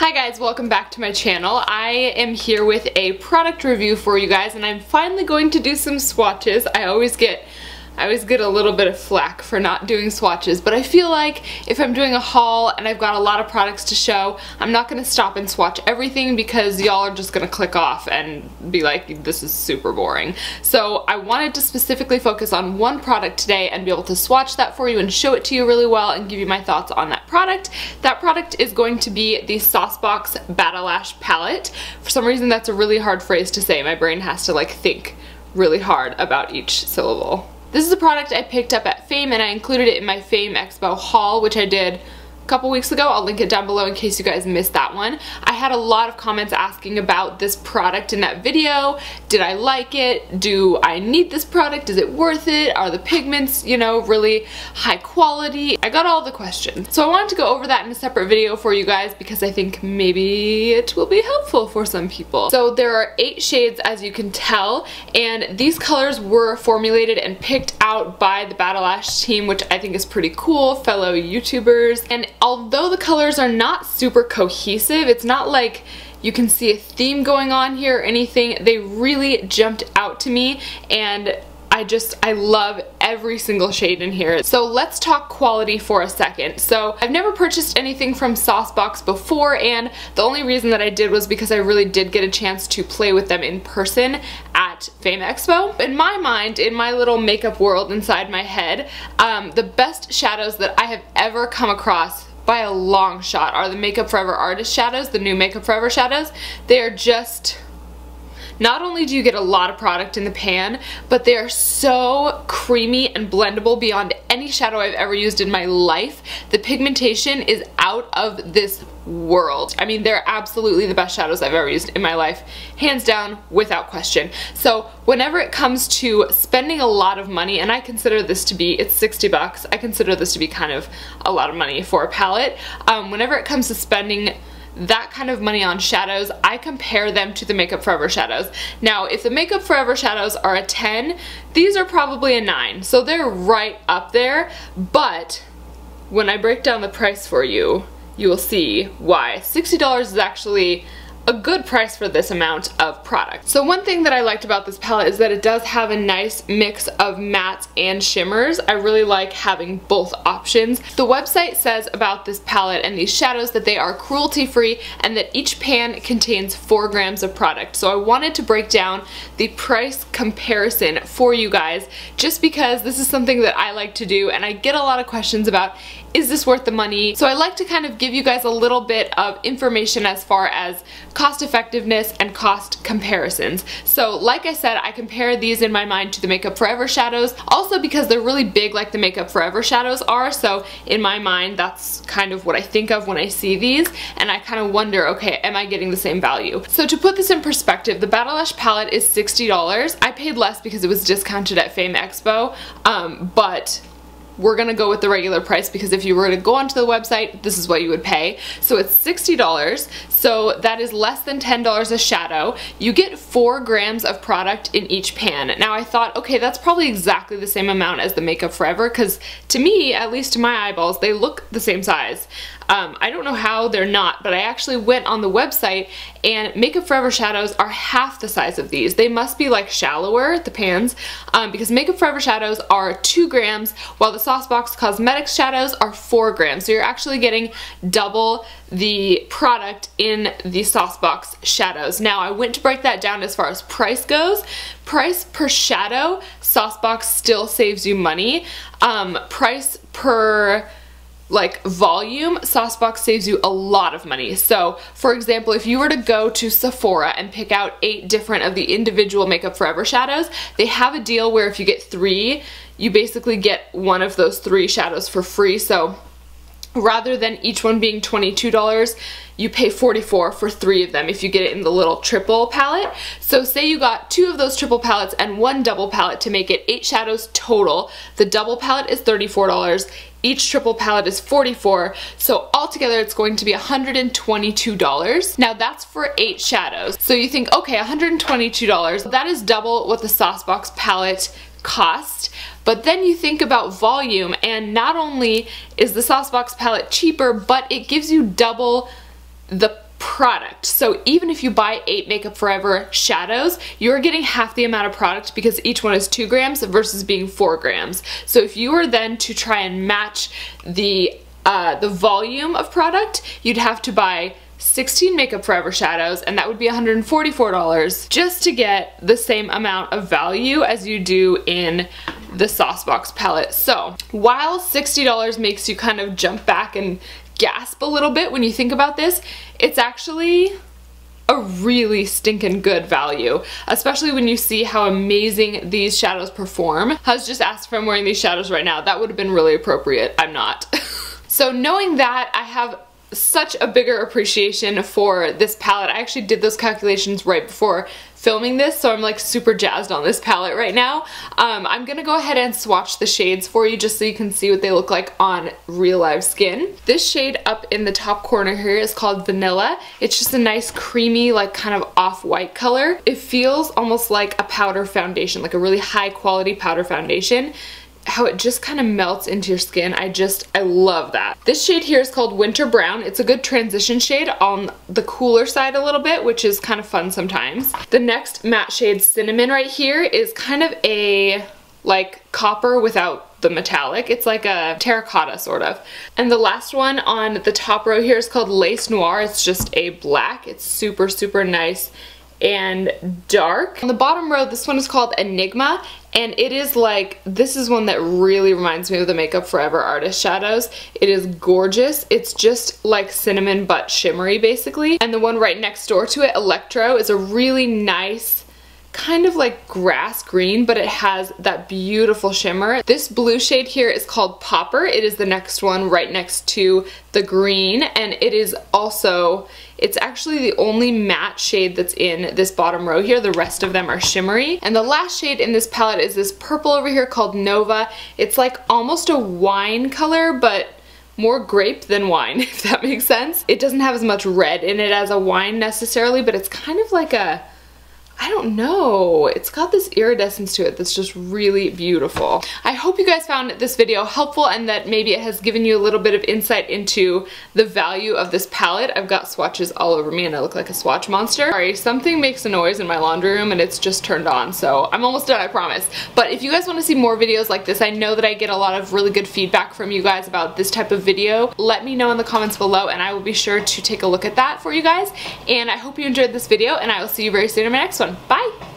Hi guys, welcome back to my channel. I am here with a product review for you guys, and I'm finally going to do some swatches. I always get a little bit of flack for not doing swatches, but I feel like if I'm doing a haul and I've got a lot of products to show, I'm not going to stop and swatch everything because y'all are just going to click off and be like, this is super boring. So I wanted to specifically focus on one product today and be able to swatch that for you and show it to you really well and give you my thoughts on that product. That product is going to be the Saucebox Batalash Palette. For some reason that's a really hard phrase to say. My brain has to like think really hard about each syllable. This is a product I picked up at Fame, and I included it in my Fame Expo haul, which I did a couple weeks ago. I'll link it down below in case you guys missed that one. I had a lot of comments asking about this product in that video. Did I like it? Do I need this product? Is it worth it? Are the pigments, you know, really high quality? I got all the questions. So I wanted to go over that in a separate video for you guys because I think maybe it will be helpful for some people. So there are 8 shades, as you can tell, and these colors were formulated and picked out by the Batalash team, which I think is pretty cool, fellow YouTubers. And although the colors are not super cohesive, it's not like you can see a theme going on here or anything. They really jumped out to me, and I love every single shade in here. So let's talk quality for a second. So I've never purchased anything from Saucebox before, and the only reason that I did was because I really did get a chance to play with them in person at Fame Expo. In my mind, in my little makeup world inside my head, the best shadows that I have ever come across by a long shot are the Makeup Forever Artist shadows, the new Makeup Forever shadows. They are just, not only do you get a lot of product in the pan, but they are so creamy and blendable beyond any shadow I've ever used in my life. The pigmentation is out of this world. I mean, they're absolutely the best shadows I've ever used in my life, hands down, without question. So whenever it comes to spending a lot of money, and I consider this to be, it's 60 bucks, I consider this to be kind of a lot of money for a palette. Whenever it comes to spending that kind of money on shadows, I compare them to the Makeup Forever shadows. Now, if the Makeup Forever shadows are a 10, these are probably a 9, so they're right up there, but when I break down the price for you, you will see why. $60 is actually a good price for this amount of product. So one thing that I liked about this palette is that it does have a nice mix of mattes and shimmers. I really like having both options. The website says about this palette and these shadows that they are cruelty free and that each pan contains 4 grams of product. So I wanted to break down the price comparison for you guys just because this is something that I like to do, and I get a lot of questions about, is this worth the money? So I like to kind of give you guys a little bit of information as far as cost effectiveness and cost comparisons. So like I said, I compare these in my mind to the Makeup Forever shadows, also because they're really big like the Makeup Forever shadows are, so in my mind that's kind of what I think of when I see these, and I kind of wonder, okay, am I getting the same value? So to put this in perspective, the Batalash palette is $60. I paid less because it was discounted at Fame Expo, but we're gonna go with the regular price because if you were to go onto the website, this is what you would pay. So it's $60, so that is less than $10 a shadow. You get 4 grams of product in each pan. Now I thought, okay, that's probably exactly the same amount as the Makeup Forever, because to me, at least to my eyeballs, they look the same size. I don't know how they're not, but I actually went on the website and Makeup Forever shadows are half the size of these. They must be like shallower, the pans, because Makeup Forever shadows are 2 grams while the Saucebox Cosmetics shadows are 4 grams. So you're actually getting double the product in the Saucebox shadows. Now I went to break that down as far as price goes. Price per shadow, Saucebox still saves you money. Price per like volume, Saucebox saves you a lot of money. So for example, if you were to go to Sephora and pick out 8 different of the individual Makeup Forever shadows, they have a deal where if you get 3, you basically get one of those 3 shadows for free. So rather than each one being $22, you pay $44 for 3 of them if you get it in the little triple palette. So say you got 2 of those triple palettes and 1 double palette to make it 8 shadows total. The double palette is $34. Each triple palette is $44, so altogether it's going to be $122. Now that's for 8 shadows. So you think, okay, $122, that is double what the Saucebox palette cost. But then you think about volume, and not only is the Saucebox palette cheaper, but it gives you double the product. So even if you buy 8 Makeup Forever shadows, you're getting half the amount of product because each one is 2 grams versus being 4 grams. So if you were then to try and match the volume of product, you'd have to buy 16 Makeup Forever shadows, and that would be $144 just to get the same amount of value as you do in the Saucebox palette. So while $60 makes you kind of jump back and gasp a little bit when you think about this, it's actually a really stinking good value, especially when you see how amazing these shadows perform. I was just asked if I'm wearing these shadows right now. That would have been really appropriate. I'm not. So knowing that, I have such a bigger appreciation for this palette. I actually did those calculations right before filming this, so I'm like super jazzed on this palette right now. I'm gonna go ahead and swatch the shades for you just so you can see what they look like on real live skin. This shade up in the top corner here is called Vanilla. It's just a nice creamy, like kind of off-white color. It feels almost like a powder foundation, like a really high quality powder foundation. How it just kind of melts into your skin. I love that. This shade here is called Winter Brown. It's a good transition shade on the cooler side a little bit, which is kind of fun sometimes. The next matte shade, Cinnamon, right here is kind of a like copper without the metallic. It's like a terracotta sort of. And the last one on the top row here is called Lace Noir. It's just a black. It's super, super nice and dark. On the bottom row, this one is called Enigma, and it is like, this is one that really reminds me of the Makeup Forever Artist shadows. It is gorgeous. It's just like cinnamon but shimmery basically. And the one right next door to it, Electro, is a really nice kind of like grass green, but it has that beautiful shimmer. This blue shade here is called Popper. It is the next one right next to the green, and it is also, it's actually the only matte shade that's in this bottom row here. The rest of them are shimmery. And the last shade in this palette is this purple over here called Nova. It's like almost a wine color, but more grape than wine, if that makes sense. It doesn't have as much red in it as a wine necessarily, but it's kind of like a, I don't know, it's got this iridescence to it that's just really beautiful. I hope you guys found this video helpful and that maybe it has given you a little bit of insight into the value of this palette. I've got swatches all over me and I look like a swatch monster. Sorry, something makes a noise in my laundry room and it's just turned on, so I'm almost done, I promise. But if you guys want to see more videos like this, I know that I get a lot of really good feedback from you guys about this type of video. Let me know in the comments below and I will be sure to take a look at that for you guys. And I hope you enjoyed this video and I will see you very soon in my next one. Bye!